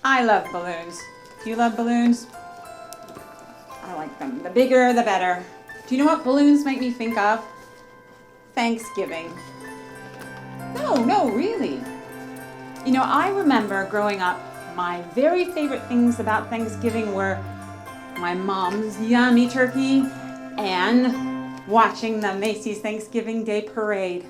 I love balloons. Do you love balloons? I like them. The bigger, the better. Do you know what balloons make me think of? Thanksgiving. No, really. You know, I remember growing up, my very favorite things about Thanksgiving were my mom's yummy turkey and watching the Macy's Thanksgiving Day Parade.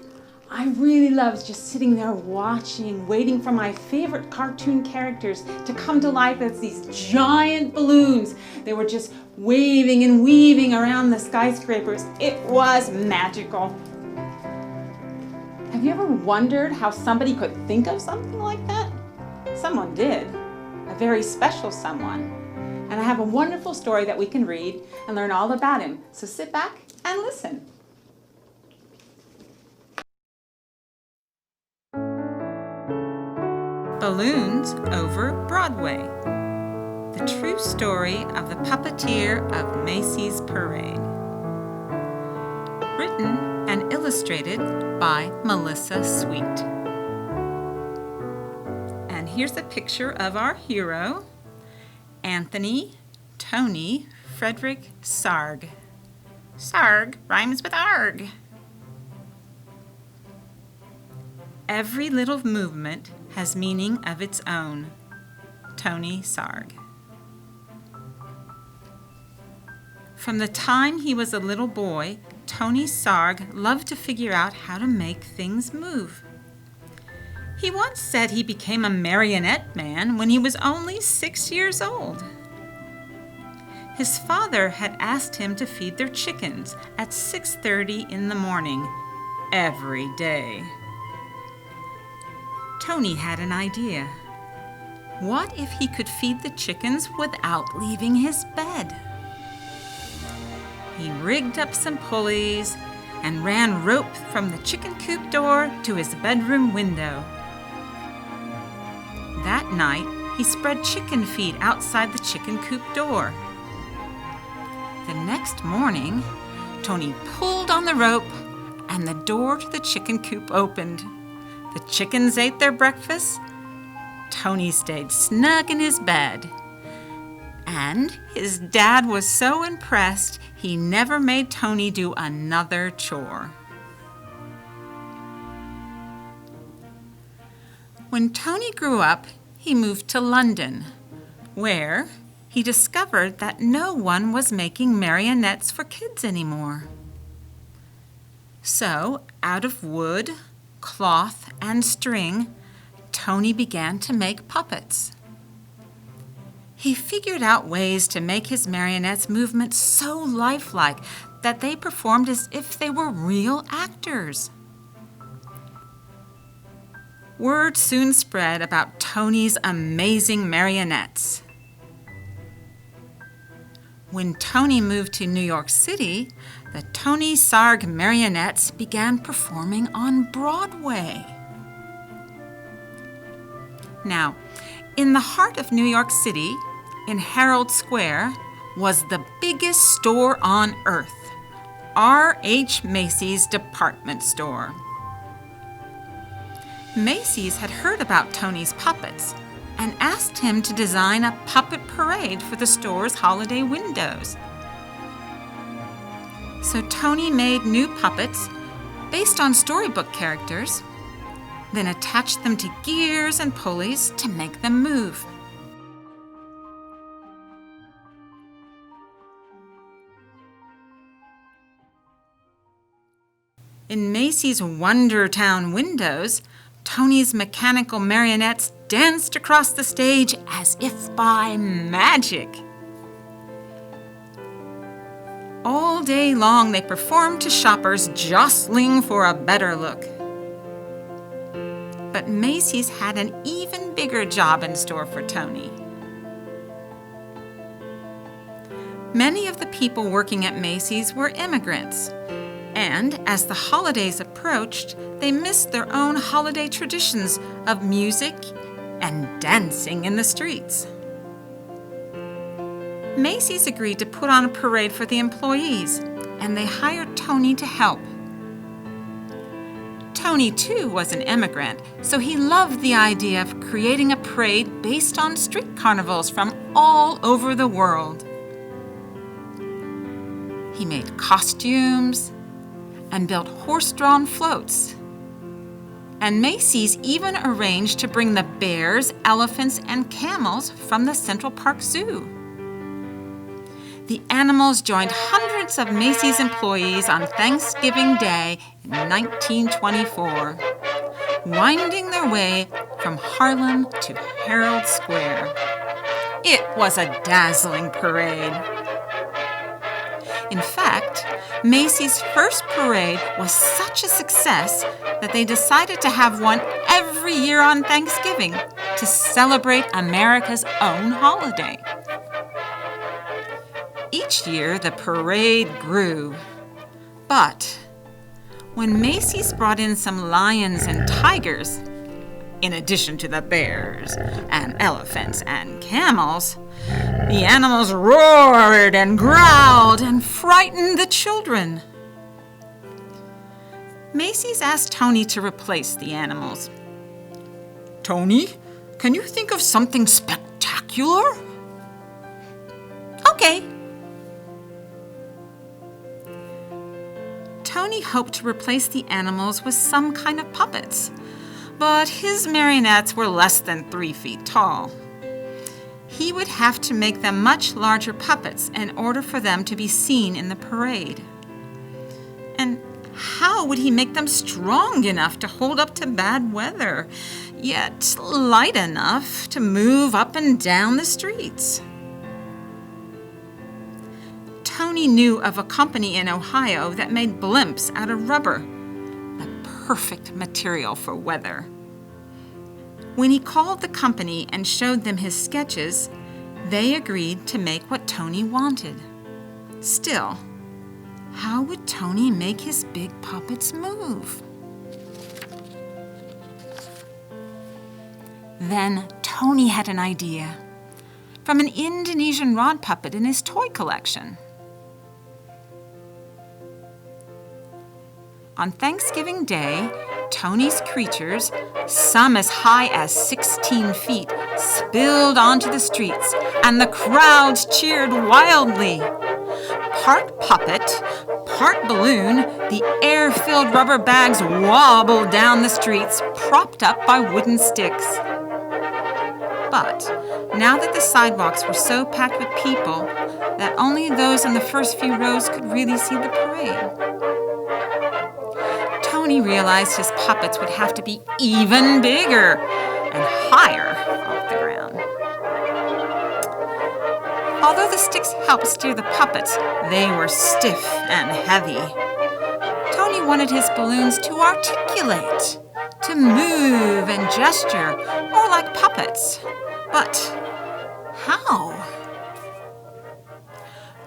I really loved just sitting there watching, waiting for my favorite cartoon characters to come to life as these giant balloons. They were just waving and weaving around the skyscrapers. It was magical. Have you ever wondered how somebody could think of something like that? Someone did, a very special someone. And I have a wonderful story that we can read and learn all about him. So sit back and listen. Balloons Over Broadway. The true story of the puppeteer of Macy's Parade. Written and illustrated by Melissa Sweet. And here's a picture of our hero, Anthony Tony Frederick Sarg. Sarg rhymes with arg. Every little movement has meaning of its own. Tony Sarg. From the time he was a little boy, Tony Sarg loved to figure out how to make things move. He once said he became a marionette man when he was only 6 years old. His father had asked him to feed their chickens at 6:30 in the morning every day. Tony had an idea. What if he could feed the chickens without leaving his bed? He rigged up some pulleys and ran rope from the chicken coop door to his bedroom window. That night, he spread chicken feed outside the chicken coop door. The next morning, Tony pulled on the rope and the door to the chicken coop opened. The chickens ate their breakfast. Tony stayed snug in his bed. And his dad was so impressed, he never made Tony do another chore. When Tony grew up, he moved to London, where he discovered that no one was making marionettes for kids anymore. So, out of wood, cloth, and string, Tony began to make puppets. He figured out ways to make his marionettes' movements so lifelike that they performed as if they were real actors. Word soon spread about Tony's amazing marionettes. When Tony moved to New York City, the Tony Sarg marionettes began performing on Broadway. Now, in the heart of New York City, in Herald Square, was the biggest store on earth, R.H. Macy's department store. Macy's had heard about Tony's puppets and asked him to design a puppet parade for the store's holiday windows. So Tony made new puppets based on storybook characters, then attached them to gears and pulleys to make them move. In Macy's Wonder Town windows, Tony's mechanical marionettes danced across the stage as if by magic. All day long they performed to shoppers jostling for a better look. But Macy's had an even bigger job in store for Tony. Many of the people working at Macy's were immigrants, and as the holidays approached, they missed their own holiday traditions of music and dancing in the streets. Macy's agreed to put on a parade for the employees, and they hired Tony to help. Tony, too, was an immigrant, so he loved the idea of creating a parade based on street carnivals from all over the world. He made costumes and built horse-drawn floats. And Macy's even arranged to bring the bears, elephants, and camels from the Central Park Zoo. The animals joined hundreds of Macy's employees on Thanksgiving Day in 1924, winding their way from Harlem to Herald Square. It was a dazzling parade. In fact, Macy's first parade was such a success that they decided to have one every year on Thanksgiving to celebrate America's own holiday. Each year, the parade grew. But when Macy's brought in some lions and tigers, in addition to the bears and elephants and camels, the animals roared and growled and frightened the children. Macy's asked Tony to replace the animals. "Tony, can you think of something spectacular?" "Okay." Tony hoped to replace the animals with some kind of puppets, but his marionettes were less than 3 feet tall. He would have to make them much larger puppets in order for them to be seen in the parade. And how would he make them strong enough to hold up to bad weather, yet light enough to move up and down the streets? Tony knew of a company in Ohio that made blimps out of rubber, the perfect material for weather. When he called the company and showed them his sketches, they agreed to make what Tony wanted. Still, how would Tony make his big puppets move? Then Tony had an idea from an Indonesian rod puppet in his toy collection. On Thanksgiving Day, Tony's creatures, some as high as 16 feet, spilled onto the streets, and the crowds cheered wildly. Part puppet, part balloon, the air-filled rubber bags wobbled down the streets, propped up by wooden sticks. But now that the sidewalks were so packed with people that only those in the first few rows could really see the parade, Tony realized his puppets would have to be even bigger and higher off the ground. Although the sticks helped steer the puppets, they were stiff and heavy. Tony wanted his balloons to articulate, to move and gesture, more like puppets. But how?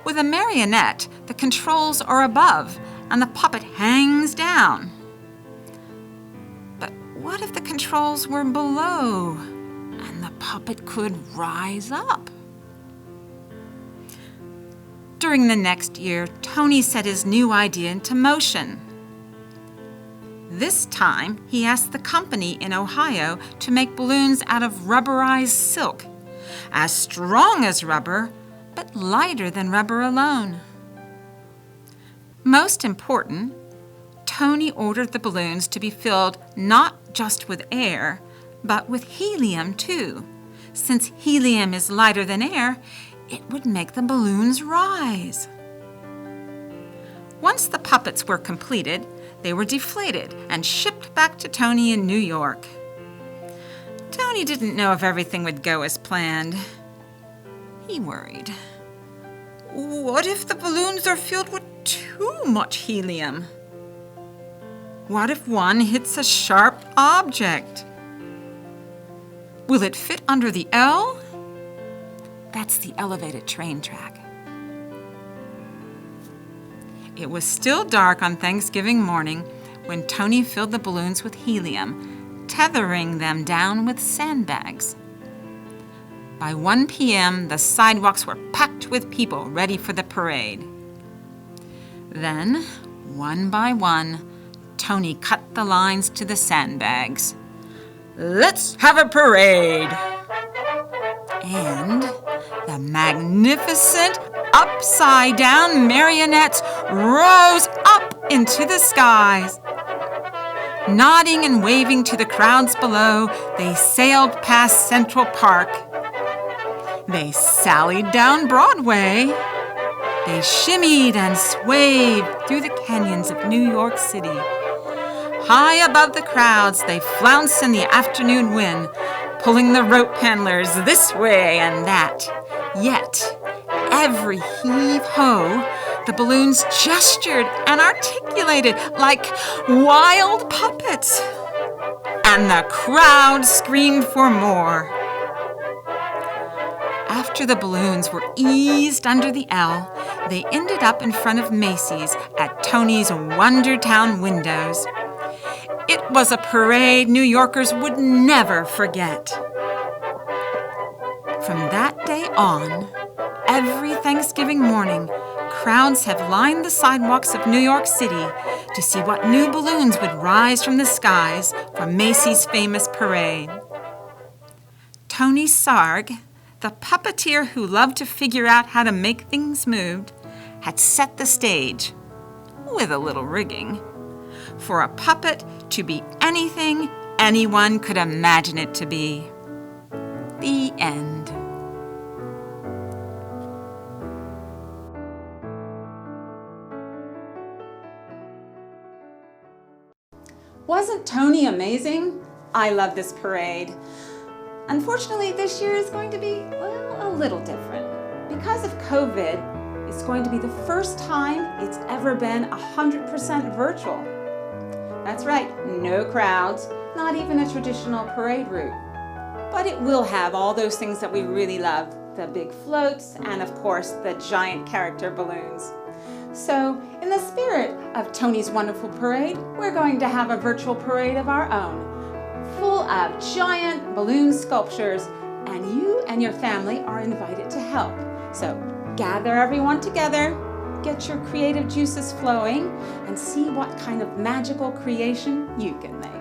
With a marionette, the controls are above and the puppet hangs down. But what if the controls were below and the puppet could rise up? During the next year, Tony set his new idea into motion. This time, he asked the company in Ohio to make balloons out of rubberized silk, as strong as rubber, but lighter than rubber alone. Most important, Tony ordered the balloons to be filled not just with air, but with helium too. Since helium is lighter than air, it would make the balloons rise. Once the puppets were completed, they were deflated and shipped back to Tony in New York. Tony didn't know if everything would go as planned. He worried. What if the balloons are filled with too much helium? What if one hits a sharp object? Will it fit under the L? That's the elevated train track. It was still dark on Thanksgiving morning when Tony filled the balloons with helium, tethering them down with sandbags. By 1 p.m., the sidewalks were packed with people ready for the parade. Then, one by one, Tony cut the lines to the sandbags. Let's have a parade! And the magnificent upside-down marionettes rose up into the skies. Nodding and waving to the crowds below, they sailed past Central Park. They sallied down Broadway. They shimmied and swayed through the canyons of New York City. High above the crowds, they flounced in the afternoon wind, pulling the rope handlers this way and that. Yet, every heave-ho, the balloons gestured and articulated like wild puppets. And the crowd screamed for more. After the balloons were eased under the L, they ended up in front of Macy's at Tony's Wondertown windows. It was a parade New Yorkers would never forget. From that day on, every Thanksgiving morning, crowds have lined the sidewalks of New York City to see what new balloons would rise from the skies for Macy's famous parade. Tony Sarg, the puppeteer who loved to figure out how to make things move, had set the stage, with a little rigging, for a puppet to be anything anyone could imagine it to be. The end. Wasn't Tony amazing? I love this parade. Unfortunately, this year is going to be, well, a little different. Because of COVID, it's going to be the first time it's ever been 100% virtual. That's right, no crowds, not even a traditional parade route. But it will have all those things that we really love, the big floats and of course the giant character balloons. So in the spirit of Tony's wonderful parade, we're going to have a virtual parade of our own, full of giant balloon sculptures, and you and your family are invited to help. So gather everyone together, get your creative juices flowing, and see what kind of magical creation you can make.